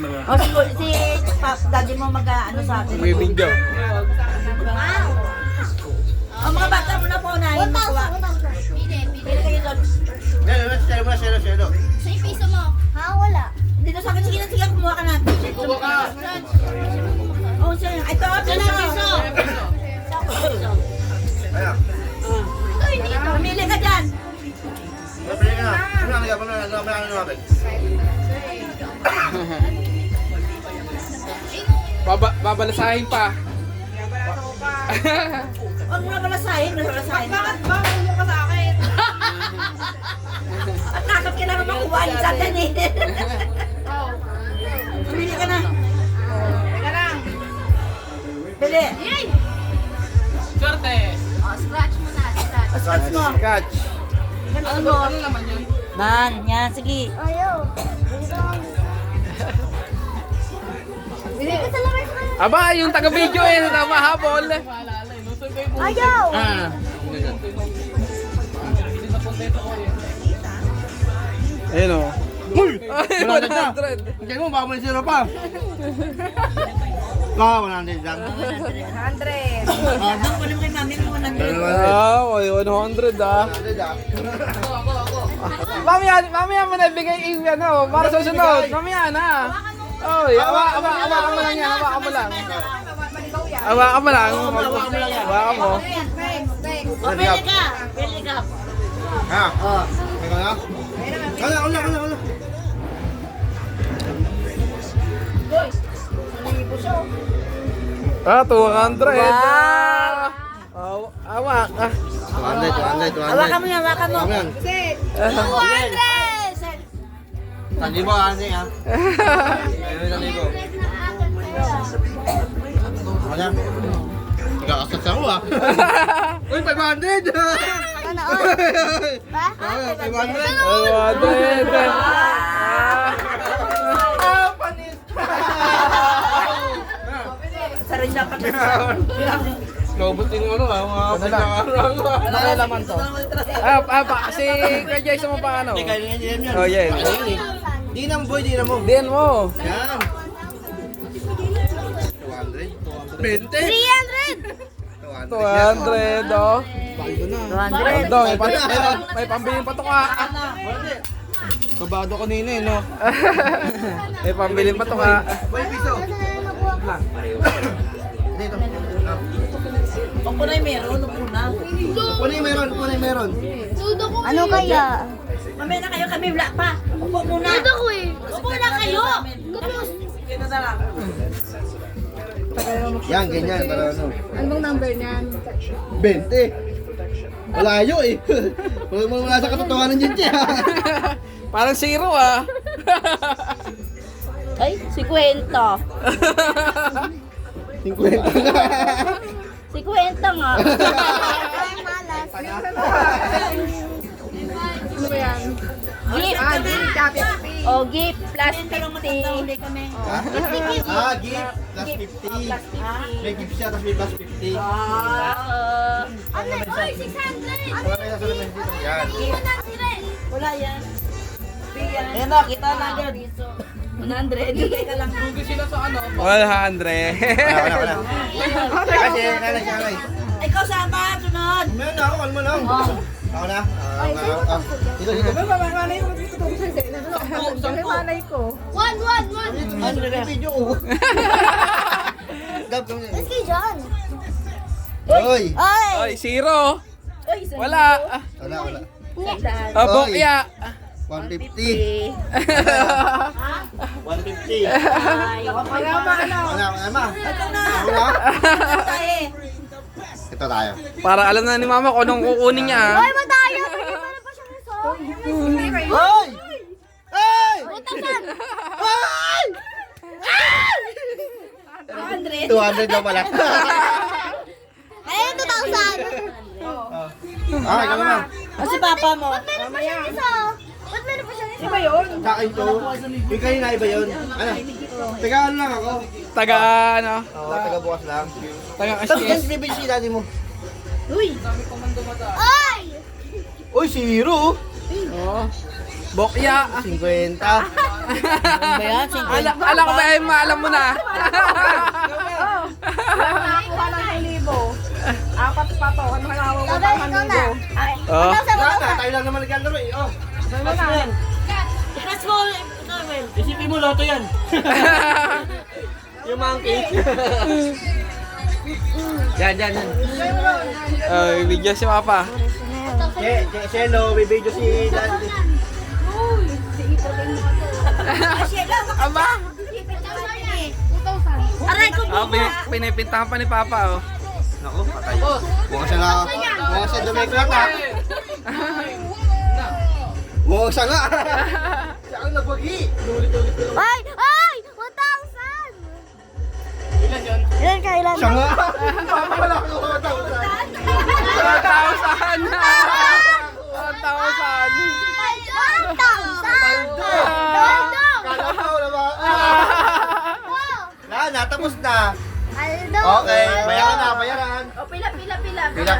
mga... O si daddy mo mag-ano sa atin. May video. O mga bata mo na po unahin makuha. Pili kayo doon. Selo. Sa piso mo. Ha, wala. Dito sa akin, sige na, kumuha ka natin. Kuha ka! O, siya. Ito, piso. Ayan. Pamili ka dyan. Pili ka na. Ano namin? Babalasahin pa. Huwag mo na balasahin. Bakit ba? Ano ka sa akin? At nakap kailangan makuha ni Satan eh. Pamili ka na. Teka lang. Pili. Swerte. Oh, scratch mo na. Scratch. Scratch mo. Catch. Ano mo? naman yun? Man, yan, sige. Ayaw. Bili ka sa lamay sa kanya. Aba, yung taga-video eh. Namahabol. Ayaw. Ayun o. Uy! Ay, 100. Hindi mo, baka may zero pa. Baka 100 lang. 100. Nang wala mo kay mami mo nang Ah, 100 ah. 100 ah. Mamaya mo na ibigay yung ano, para sa sunod. Mamaya na. Oy, hawakan mo lang yan, hawakan mo lang. Hawakan mo lang. Hawakan mo. O, pili ka. Pili ka. Ha? Ikaw na? Wala. Ah, 200. Wow. Hawak. 200. Hawakan mo yan, hawakan mo. Ano yan? 200! 1,000 kasi ha? Ayun, 1,000. Ano yan? Nagkakasat ako ah. Uy, 500! Ano, oh? Ba? 500! 100. Sa rin dapat. Naubutin mo ano ah, mga pinakaarang. Ano laman to? Si Kuya Jason mo pa ano? Hindi, kaya yan yan. Oh, yan. Di na mo boy, di na mo. Din mo. Yan. 200. 300! 200 oh. 200. Do, may pambiling pa to ka. Kabado kanina eh, no? May pambiling pa to ka. Boy, piso. Dito. Huwag po na yung meron, huwag po na. Punay meron. Sudo ko Ano kaya? Mamaya na kayo, kami wala pa. Upo muna. Sudo ko eh. Upo na kayo. Tapos, kaya na lang. Yan, ganyan, para ano. Ano bang number niyan? 20. Malayo eh. Wala sa katotohanan dyan siya. Parang zero ah. Ay, 50. 50 na. 50 nga. Ano ba yan? Gift. O, gift plus 50. kami. Gift. Plus 50. May gift siya, tapos may plus 50. Ano? Oy, 600! Wala kayo sa laman dito. Yan. Wala yan. Ayan na, kita na dyan. 100. Hintay ka lang. 100. Wala. Kasi, nanay. Ikaw sama, sunod. Meron na ako, ano mo lang. Ako na. Dito. One! Ano na video ko? Gab kami. Let's go, John! Oy! Ay, zero. Wala. Wala. Bokya. 150. 150. Wala. Ito na. Wala. Tayo. Ito tayo. Para alam na ni Mama kung anong kukunin niya. Ay, madaya! Ano pa siya nito? Hoy! Hey! Butasan! Hoy! 200. 200 na pala. Ayun, 2,000! Ikaw naman. Kasi papa mo. Ba't meron pa siya nito? Ba't meron pa siya nito? Sa akin to. Yung kanina iba yun. Ano? Taga ano lang ako. Taga ano? Oo, taga bukas lang. Taga Tapos SKS. kasi bibig si daddy mo. Ay! Uy, zero! Oh. Bokya. 50. Ba yan? Alam ko ba ay maalam mo na. Wala na nakuha ng 2,000. Apat pa to. Ano ka nakawawag ng 1,000? Oh. Wala na, tayo lang naman naglalaro eh. Oh. Ano na? Ikas mo. Isipin mo, loto yan. Yung monkey. Yan. Oh, video si Papa. Shelo, may video si Dandy. Aba? Aray ko. Pinipintahan pa ni Papa, oh. Naku, patay. Huwag siya dumiklat ha. Huwag siya nga. Siya ang nabagi. Ay! Ay! 1,000! Ilan yun? Ilan ka? Ilan? Siya nga. Wala ko 1,000! 1,000! 1,000! 1,000! Kala ko na ba? Wala na, tapos na. Aldo! Okay, bayaran na, bayaran. O, pila. Pila